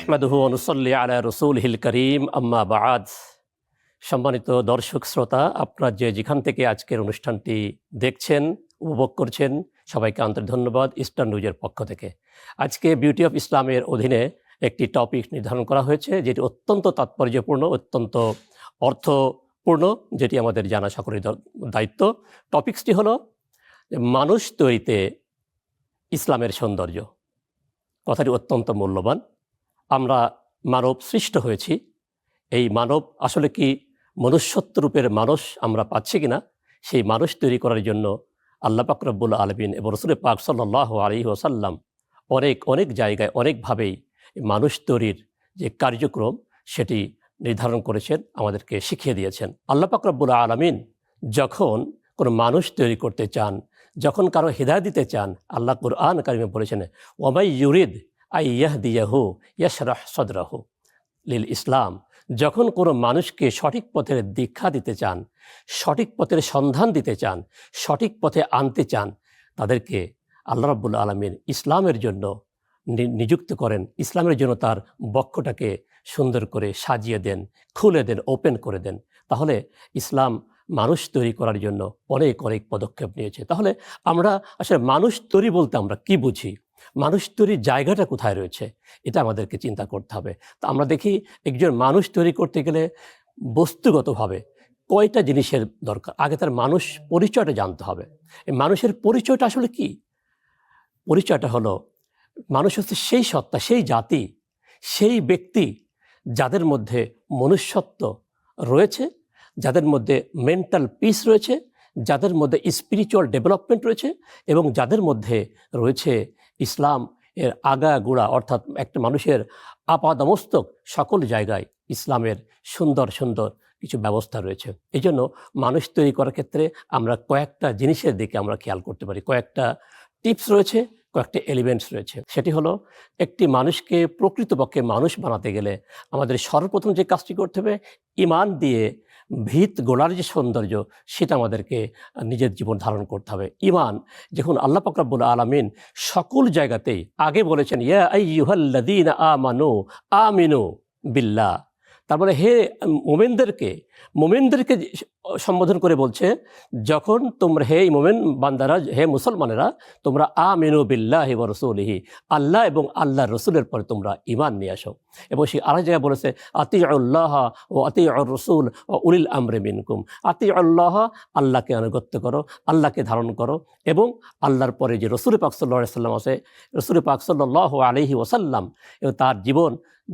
নাহমাদুহু ওয়া নুসাল্লি আলা রাসূলিহিল কারীম আম্মা বা'দ। সম্মানিত দর্শক শ্রোতা, আপনারা যেখান থেকে আজকের অনুষ্ঠানটি দেখছেন, উপভোগ করছেন, সবাইকে আন্তরিক ধন্যবাদ ইস্টার্ন নিউজের পক্ষ থেকে। আজকে বিউটি অফ ইসলামের অধীনে একটি টপিক নির্ধারণ করা হয়েছে, যেটি অত্যন্ত তাৎপর্যপূর্ণ, অত্যন্ত অর্থপূর্ণ, যেটি আমাদের জানা সকলের দায়িত্ব। টপিকসটি হলো মানুষ তৈরিতে ইসলামের সৌন্দর্য। কথাটি অত্যন্ত মূল্যবান। আমরা মানব সৃষ্ট হয়েছি, এই মানব আসলে কি মনুষ্যত্ব রূপের মানুষ আমরা পাচ্ছি কিনা, সেই মানুষ তৈরি করার জন্য আল্লাহ পাক রব্বুল আলামিন এবং রাসূল পাক সাল্লাল্লাহু আলাইহি ওয়াসাল্লাম অনেক জায়গায় অনেকভাবেই মানুষ তৈরির যে কার্যক্রম সেটি নির্ধারণ করেছেন, আমাদেরকে শিখিয়ে দিয়েছেন। আল্লাহ পাক রব্বুল আলামিন যখন কোনো মানুষ তৈরি করতে চান, যখন কারো হিদায়াত দিতে চান, আল্লাহ কুরআন কারিমে বলেছেন, ওয়ামাই ইউরিদ আই ইয়াহদিয়াহু ইয়াশরাহ সাদরাহু লিল ইসলাম। যখন কোনো মানুষকে সঠিক পথের দীক্ষা দিতে চান, সঠিক পথের সন্ধান দিতে চান, সঠিক পথে আনতে চান, তাদেরকে আল্লাহ রাব্বুল আলামিন ইসলামের জন্য নিযুক্ত করেন। ইসলামের জন্য তার বক্ষটাকে সুন্দর করে সাজিয়ে দেন, খুলে দেন, ওপেন করে দেন। তাহলে ইসলাম মানুষ তৈরি করার জন্য অনেক পদক্ষেপ নিয়েছে। তাহলে আমরা আসলে মানুষ তৈরি বলতে আমরা কি বুঝি, মানুষ তৈরির জায়গাটা কোথায় রয়েছে, এটা আমাদেরকে চিন্তা করতে হবে। তা আমরা দেখি একজন মানুষ তৈরি করতে গেলে বস্তুগতভাবে কয়টা জিনিসের দরকার। আগে তার মানুষ পরিচয়টা জানতে হবে। এই মানুষের পরিচয়টা আসলে কি? পরিচয়টা হলো, মানুষ হচ্ছে সেই সত্তা, সেই জাতি, সেই ব্যক্তি যাদের মধ্যে মনুষ্যত্ব রয়েছে, যাদের মধ্যে মেন্টাল পিস রয়েছে, যাদের মধ্যে স্পিরিচুয়াল ডেভেলপমেন্ট রয়েছে, এবং যাদের মধ্যে রয়েছে ইসলাম এর আগাগোড়া, অর্থাৎ একটা মানুষের আপাদমস্তক সকল জায়গায় ইসলামের সুন্দর কিছু ব্যবস্থা রয়েছে। এই জন্য মানুষ তৈরি করার ক্ষেত্রে আমরা কয়েকটা জিনিসের দিকে আমরা খেয়াল করতে পারি, কয়েকটা টিপস রয়েছে, কয়েকটা এলিমেন্টস রয়েছে। সেটি হলো, একটি মানুষকে প্রকৃতপক্ষে মানুষ বানাতে গেলে আমাদের সর্বপ্রথম যে কাজটি করতে হবে, ঈমান দিয়ে ভিত গোড়ার যে সৌন্দর্য সেটা আমাদেরকে নিজের জীবন ধারণ করতে হবে। ঈমান, যখন আল্লাহ পাক রব্বুল আলামিন সকল জায়গাতেই আগে বলেছেন, ইয়া আইয়ুহাল্লাযীনা আমানু আমিনু বিল্লাহ, তারপরে হে মোমেনদেরকে সম্বোধন করে বলছে, যখন তোমরা হে মোমেন বান্দারা, হে মুসলমানেরা, তোমরা আমিনু বিল্লাহি ওয়া রাসূলিহি, আল্লাহ এবং আল্লাহর রসুলের পরে তোমরা ঈমান নিয়ে আসো। এবং সেই আরেক জায়গায় বলেছে, আতিউল্লাহ ও আতিউর রসুল ও উলিল আমরি মিনকুম। আতিউল্লাহ, আল্লাহকে আনুগত্য করো, আল্লাহকে ধারণ করো, এবং আল্লাহর পরে যে রসুল পাক সাল্লাল্লাহু আলাইহি ওয়াসাল্লাম আছে, রসুল পাক সাল্লাল্লাহু আলাইহি ওয়াসাল্লাম এবং তার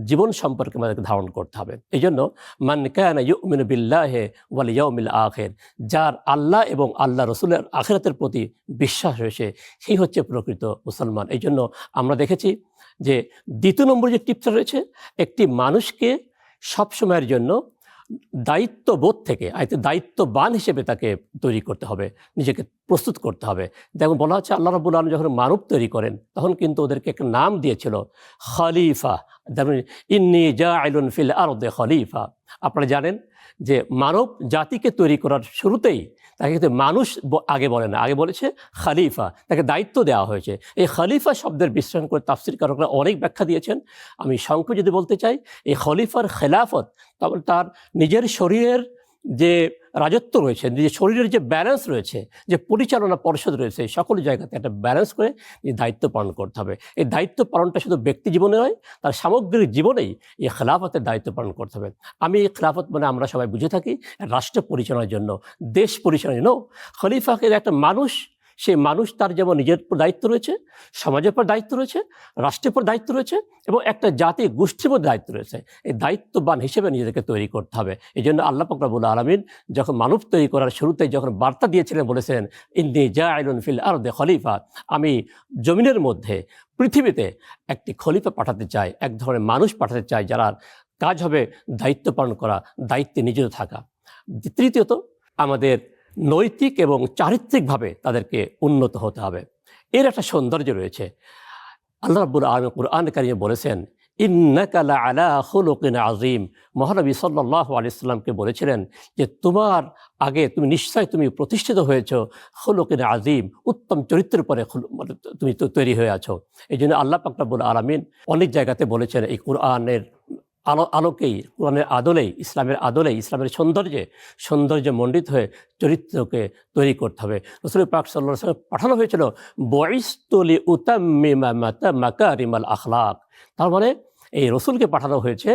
জীবন সম্পর্কে আমাদেরকে ধারণ করতে হবে। এই জন্য মান কানা ইউমিনু বিল্লাহি ওয়াল ইয়াউমিল আখির, যার আল্লাহ এবং আল্লাহ রসুলের আখিরাতের প্রতি বিশ্বাস রয়েছে, সেই হচ্ছে প্রকৃত মুসলমান। এই জন্য আমরা দেখেছি যে দ্বিতীয় নম্বর যে টিপসটা রয়েছে, একটি মানুষকে সবসময়ের জন্য দায়িত্ববোধ থেকে দায়িত্ববান হিসেবে তাকে তৈরি করতে হবে, নিজেকে প্রস্তুত করতে হবে। যেমন বলা হচ্ছে, আল্লাহ রাব্বুল আলামিন যখন মানব তৈরি করেন তখন কিন্তু ওদেরকে একটা নাম দিয়েছিল, খলিফা। যেমন ইন্নী জাইলুন ফিল আরদি খলিফা। আপনারা জানেন যে মানব জাতিকে তৈরি করার শুরুতেই তাকে কিন্তু মানুষ আগে বলে না, আগে বলেছে খলিফা, তাকে দায়িত্ব দেওয়া হয়েছে। এই খলিফা শব্দের বিশ্লেষণ করে তাফসীরকারকরা অনেক ব্যাখ্যা দিয়েছেন। আমি সংক্ষেপে যদি বলতে চাই, এই খলিফার খেলাফত, তারপর তার নিজের শরীরের যে রাজত্ব রয়েছে, নিজের শরীরের যে ব্যালেন্স রয়েছে, যে পরিচালনা পর্ষদ রয়েছে, সকল জায়গাতে একটা ব্যালেন্স করে এই দায়িত্ব পালন করতে হবে। এই দায়িত্ব পালনটা শুধু ব্যক্তি জীবনে নয়, তার সামগ্রিক জীবনেই এই খেলাফতের দায়িত্ব পালন করতে হবে। আমি এই খেলাফত মানে আমরা সবাই বুঝে থাকি রাষ্ট্র পরিচালনার জন্য, দেশ পরিচালনার জন্য। খলিফাকে একটা মানুষ, সেই মানুষ তার যেমন নিজের উপর দায়িত্ব রয়েছে, সমাজের পর দায়িত্ব রয়েছে, রাষ্ট্রের পর দায়িত্ব রয়েছে, এবং একটা জাতি গোষ্ঠীর মধ্যে দায়িত্ব রয়েছে। এই দায়িত্ববান হিসেবে নিজেদেরকে তৈরি করতে হবে। এই জন্য আল্লাহ পাক রব্বুল আলামিন যখন মানব তৈরি করার শুরুতে যখন বার্তা দিয়েছিলেন, বলেছিলেন, ইন্নী জাইলুন ফিল আরদি খলিফা, আমি জমিনের মধ্যে, পৃথিবীতে একটি খলিফা পাঠাতে চাই, এক ধরনের মানুষ পাঠাতে চাই যারা কাজ হবে দায়িত্ব পালন করা, দায়িত্বে নিয়োজিত থাকা। তৃতীয়ত, আমাদের নৈতিক এবং চারিত্রিকভাবে তাদেরকে উন্নত হতে হবে। এর একটা সৌন্দর্য রয়েছে। আল্লাহ রাব্বুল আলামিন কুরআন কারীমে বলেছেন, ইন্নাকা লাআলা খুলুকিন আযীম। মহানবী সাল্লাল্লাহু আলাইহি সাল্লামকে বলেছিলেন যে তোমার আগে তুমি প্রতিষ্ঠিত হয়েছ খুলুকিন আযীম, উত্তম চরিত্রের পরে তুমি তৈরি হয়ে আছো। এই জন্য আল্লাহ পাক রব্বুল আলামিন অনেক জায়গাতে বলেছেন এই কোরআনের আলোকেই, কোরআনের আদলেই, ইসলামের আদলেই, ইসলামের সৌন্দর্যে মণ্ডিত হয়ে চরিত্রকে তৈরি করতে হবে। রাসূল পাক সাল্লাল্লাহু আলাইহি ওয়াসাল্লাম পাঠানো হয়েছিল বুইসতু লিউতাম্মিমা মাকারিমাল আখলাক। তার মানে এই রসুলকে পাঠানো হয়েছে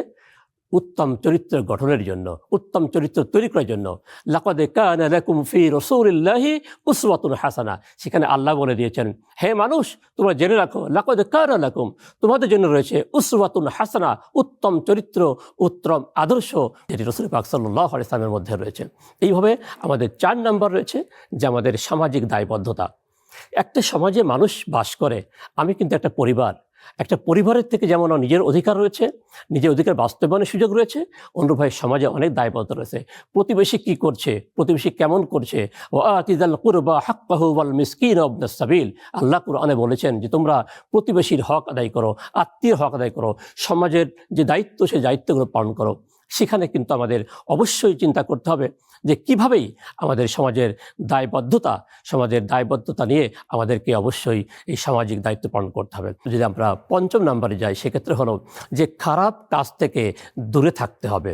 উত্তম চরিত্র গঠনের জন্য, উত্তম চরিত্র তৈরি করার জন্য। লাকাদ কানা লাকুম ফি রাসূলিল্লাহি উসওয়াতুন হাসানা। সেখানে আল্লাহ বলে দিয়েছেন, হে মানুষ তোমরা জেনে রাখো, লাকাদ কানা লাকুম, তোমাদের জন্য রয়েছে উসওয়াতুন হাসানা, উত্তম চরিত্র, উত্তম আদর্শ, যেটি রাসূল পাক সাল্লাল্লাহু আলাইহি ওয়াসাল্লামের মধ্যে রয়েছে। এইভাবে আমাদের 4 নম্বর রয়েছে যে আমাদের সামাজিক দায়বদ্ধতা। একটা সমাজে মানুষ বাস করে, আমি কিন্তু একটা পরিবারের থেকে যেমন নিজের অধিকার রয়েছে, নিজের অধিকার বাস্তবায়নের সুযোগ রয়েছে, অনুরূপভাবে সমাজে অনেক দায়বদ্ধতা রয়েছে। প্রতিবেশী কি করছে, প্রতিবেশী কেমন করছে, ও আতিযাল কুরবা হাক্কাহু ওয়াল মিসকিন ওয়া ইবনাস সাবিল। আল্লাহ কুরআনে বলেছেন যে তোমরা প্রতিবেশীর হক আদায় করো, আত্মীয় হক আদায় করো, সমাজের যে দায়িত্ব সেই দায়িত্বগুলো পালন করো। সেখানে কিন্তু আমাদের অবশ্যই চিন্তা করতে হবে যে কীভাবেই আমাদের সমাজের দায়বদ্ধতা নিয়ে আমাদেরকে অবশ্যই এই সামাজিক দায়িত্ব পালন করতে হবে। যদি আমরা 5 নম্বরে যাই, সেক্ষেত্রে হলো যে খারাপ কাজ থেকে দূরে থাকতে হবে,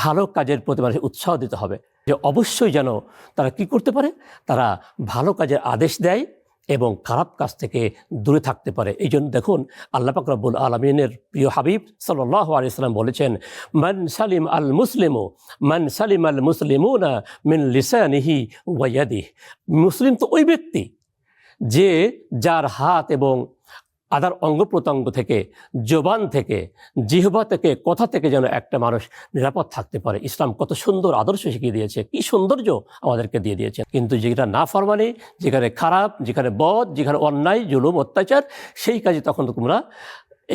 ভালো কাজের প্রতি মানুষের উৎসাহ দিতে হবে। যে অবশ্যই যেন তারা কি করতে পারে, তারা ভালো কাজের আদেশ দেয় এবং খারাপ কাজ থেকে দূরে থাকতে পারে। এই জন্য দেখুন আল্লাহ পাক রব্বুল আলামিনের প্রিয় হাবিব সাল্লাল্লাহু আলাইহি সাল্লাম বলেছেন, মান সালিম আল মুসলিমুনা মিন লিসানিহি ওয়া ইয়াদিহি। মুসলিম তো ওই ব্যক্তি যে যার হাত এবং আদার অঙ্গ প্রত্যঙ্গ থেকে, জবান থেকে, জিহ্বা থেকে, কথা থেকে যেন একটা মানুষ নিরাপদ থাকতে পারে। ইসলাম কত সুন্দর আদর্শ শিখিয়ে দিয়েছে, কি সৌন্দর্য আমাদেরকে দিয়ে দিয়েছে। কিন্তু যেটা না ফরমানি, যেখানে খারাপ, যেখানে বদ, যেখানে অন্যায়, জুলুম, অত্যাচার, সেই কাজে তখন তোমরা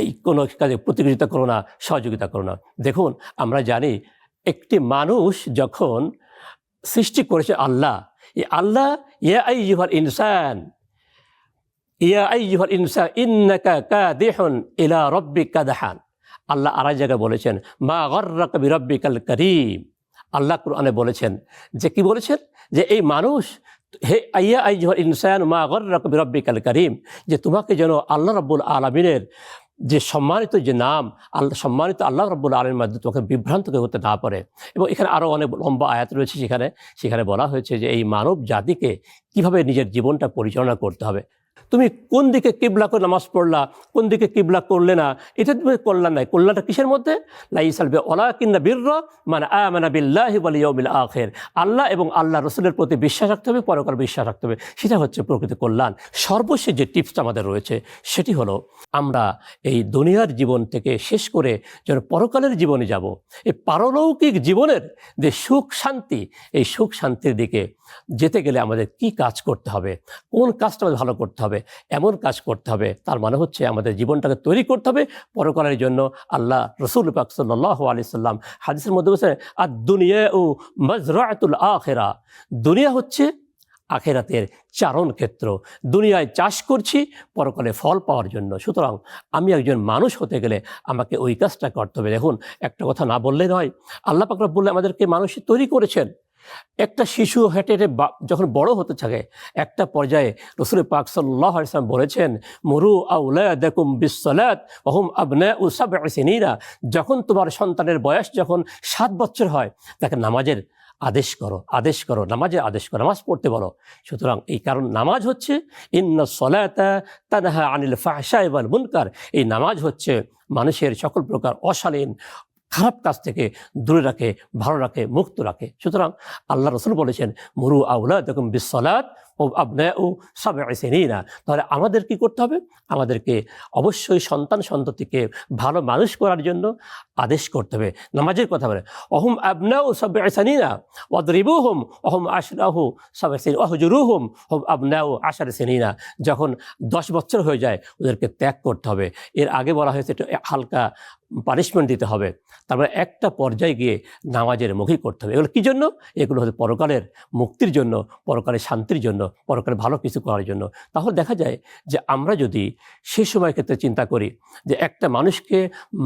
এই কোনো কাজে প্রতিযোগিতা করো না, সহযোগিতা করো না। দেখুন আমরা জানি একটি মানুষ যখন সৃষ্টি করেছে আল্লাহ, ইয়া আইয়ুহাল ইনসান ইন্নাকা কাদিহুন ইলা রাব্বিকা কাদহান। আল্লাহ আর এক জায়গায় বলেছেন, মা গররাকা বিরাব্বিকাল কারীম। আল্লাহ কুরআনে বলেছেন যে কি বলেছেন, যে এই মানুষ, হে ইয়া আইয়ুহাল ইনসান মা গররাকা বিরাব্বিকাল কারীম, যে তোমাকে যেন আল্লাহ রাব্বুল আলামিনের যে সম্মানিত যে নাম, সম্মানিত আল্লাহ রাব্বুল আলামিনের মাধ্যমে তোমাকে বিভ্রান্ত হতে না পারে। এবং এখানে আরও অনেক লম্বা আয়াত রয়েছে, সেখানে বলা হয়েছে যে এই মানব জাতিকে কিভাবে নিজের জীবনটা পরিচালনা করতে হবে। তুমি কোন দিকে কিবলা করে নামাজ পড়লা, কোন দিকে কিবলা করলে না, এটা তুমি কল্যাণ নাই। কল্যাণটা কিসের মধ্যে? লাইসাল ওয়ালাকিন্না বিররা মান আমানা বিল্লাহি ওয়াল ইয়াউমিল আখির। আল্লাহ এবং আল্লাহ রসুলের প্রতি বিশ্বাস রাখতে হবে, পরকাল বিশ্বাস রাখতে হবে, সেটা হচ্ছে প্রকৃত কল্যাণ। সর্বশেষ যে টিপসটা আমাদের রয়েছে সেটি হলো আমরা এই দুনিয়ার জীবন থেকে শেষ করে যেন পরকালের জীবনে যাব। এই পারলৌকিক জীবনের যে সুখ শান্তি, এই সুখ শান্তির দিকে যেতে গেলে আমাদের কি কাজ করতে হবে, কোন কাজটা আমাদের ভালো করতে হবে, এমন কাজ করতে হবে। তার মানে হচ্ছে আমাদের জীবনটাকে তৈরি করতে হবে পরকালের জন্য। আল্লাহ রাসূল পাক সাল্লাল্লাহু আলাইহি সাল্লাম হাদিসের মধ্যে বলেছেন, আদ-দুনিয়াউ মাজরাআতুল আখিরা। দুনিয়া হচ্ছে আখিরাতের চারণ ক্ষেত্র। দুনিয়ায় চাষ করছি পরকালে ফল পাওয়ার জন্য। সুতরাং আমি একজন মানুষ হতে গেলে আমাকে ওই কাজটা করতে হবে। দেখুন একটা কথা না বললে নয়, আল্লাহ পাক রব্বুল আলামিন আমাদেরকে মানুষ তৈরি করেছেন। একটা শিশু হেঁটে হেঁটে যখন বড় হতে থাকে, একটা পর্যায়ে রাসূল পাক সাল্লাল্লাহু আলাইহি ওয়াসাল্লাম বলেছেন, মুরু আওলাদাকুম বিসসালাত ওয়া হুম আবনাউ সাব'i সিনিনা। যখন তোমার সন্তানের বয়স যখন 7 বছর হয়, তাকে নামাজের আদেশ করো, নামাজের আদেশ করো, নামাজ পড়তে বলো। সুতরাং এই কারণ নামাজ হচ্ছে ইন্নাস সালাতা তানহা আনিল ফাহশাই ওয়াল মুনকার। এই নামাজ হচ্ছে মানুষের সকল প্রকার অশালীন খারাপ কাজ থেকে দূরে রাখে, ভালো রাখে, মুক্ত রাখে। সুতরাং আল্লাহ রাসূল বলেছেন, মুরু আওলাদাকুম বিসসালাত ওয়া আবনাউ সাব'i সিনিনা। তাহলে আমাদের কি করতে হবে? আমাদেরকে অবশ্যই সন্ততিকে ভালো মানুষ করার জন্য আদেশ করতে হবে। নামাজের কথা বলে, ওহুম আবনাউ সাব'i সিনিনা ওয়াদরিবুহুম ওহুম আশরাহু সাব'i সিনিনা ওয়াহজুরুহুম হুম আবনাউ 10 সিনিনা। যখন 10 বছর হয়ে যায় ওদেরকে ত্যাগ করতে হবে। এর আগে বলা হয়েছে একটু হালকা পানিশমেন্ট দিতে হবে। তারপরে একটা পর্যায়ে গিয়ে নামাজের মুখী করতে হবে। এগুলো কী জন্য? এগুলো হচ্ছে পরকালের মুক্তির জন্য, পরকালের শান্তির জন্য। পরকালে ভালো কিছু করার জন্য। তাহলে দেখা যায় যে আমরা যদি সে সময় ক্ষেত্রে চিন্তা করি যে একটা মানুষকে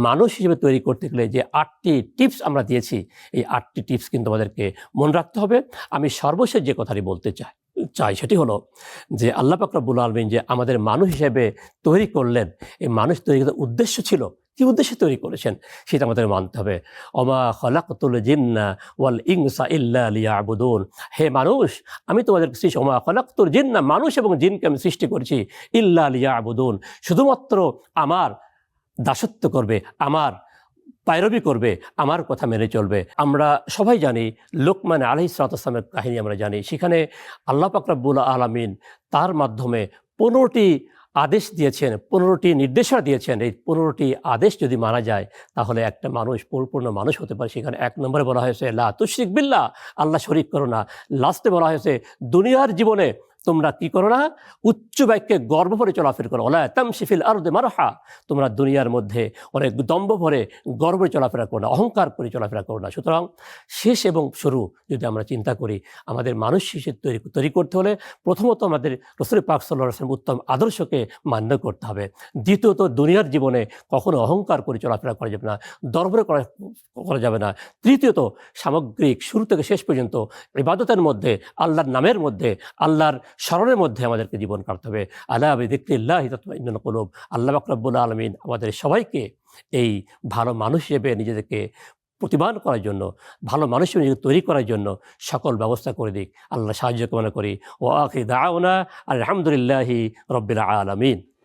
মানুষ হিসেবে তৈরি করতে গেলে যে 8টি টিপস আমরা দিয়েছি, এই 8টি টিপস কিন্তু আমাদেরকে মনে রাখতে হবে। আমি সর্বশেষ যে কথাটি বলতে চাই সেটি হলো যে আল্লাহ পাক রব্বুল আলামিন যে আমাদের মানুষ হিসেবে তৈরি করলেন, এই মানুষ তৈরি করার উদ্দেশ্য ছিল, কি উদ্দেশ্যে তৈরি করেছেন সেটা আমাদের মানতে হবে। অমা খলাকতুল জিন্না ওয়াল ইনসা ইল্লা লিয়াবুদুন, হে মানুষ আমি তোমাদেরকে সৃষ্টি, অমা খলাকতুল জিন্না, মানুষ এবং জিনকে আমি সৃষ্টি করেছি, ইল্লা লিয়াবুদুন, শুধুমাত্র আমার দাসত্ব করবে, আমার পায়রবি করবে, আমার কথা মেনে চলবে। আমরা সবাই জানি লোকমান আলাইহিস সালাতু ওয়াস সালামের কাহিনী আমরা জানি। সেখানে আল্লাহ পাক রব্বুল আলামিন তার মাধ্যমে 15টি আদেশ দিয়েছেন, 15টি নির্দেশনা দিয়েছেন। এই 15টি আদেশ যদি মানা যায় তাহলে একটা মানুষ পরিপূর্ণ মানুষ হতে পারে। সেখানে 1 নম্বরে বলা হয়েছে লা তুশরিক বিল্লাহ, আল্লাহ শরীক করো না। লাস্টে বলা হয়েছে দুনিয়ার জীবনে তোমরা কি করো না, উচ্চ বাক্যে গর্ব ভরে চলাফেরা করো, ওয়ালা তামশি ফিল আরদি মারহা, তোমরা দুনিয়ার মধ্যে অনেক দম্ভ ভরে গর্ব ভরে চলাফেরা করো না, অহংকার করে চলাফেরা করো না। সুতরাং শেষ এবং শুরু যদি আমরা চিন্তা করি, আমাদের মানুষ হিসেবে তৈরি করতে হলে প্রথমত আমাদের রাসূল পাক সাল্লাল্লাহু আলাইহি ওয়াসাল্লাম উত্তম আদর্শকে মান্য করতে হবে। দ্বিতীয়ত দুনিয়ার জীবনে কখনো অহংকার করে চলাফেরা করা যাবে না, দর্বরে করা যাবে না। তৃতীয়ত সামগ্রিক শুরু থেকে শেষ পর্যন্ত ইবাদতের মধ্যে, আল্লাহর নামের মধ্যে, আল্লাহর স্মরণের মধ্যে আমাদেরকে জীবন কাটতে হবে। আলা বিযিকরিল্লাহি তাতমাইন্নুল কুলুব। আল্লাহ পাক রব্বুল আলামিন আমাদের সবাইকে এই ভালো মানুষ হিসেবে নিজেদেরকে প্রতিপাদন করার জন্য, ভালো মানুষ হিসেবে নিজেকে তৈরি করার জন্য সকল ব্যবস্থা করে দিক। আল্লাহ সাহায্য কামনা করি। ওয়া আখিরু দাওয়ানা আলহামদুলিল্লাহি রাব্বিল আলামিন।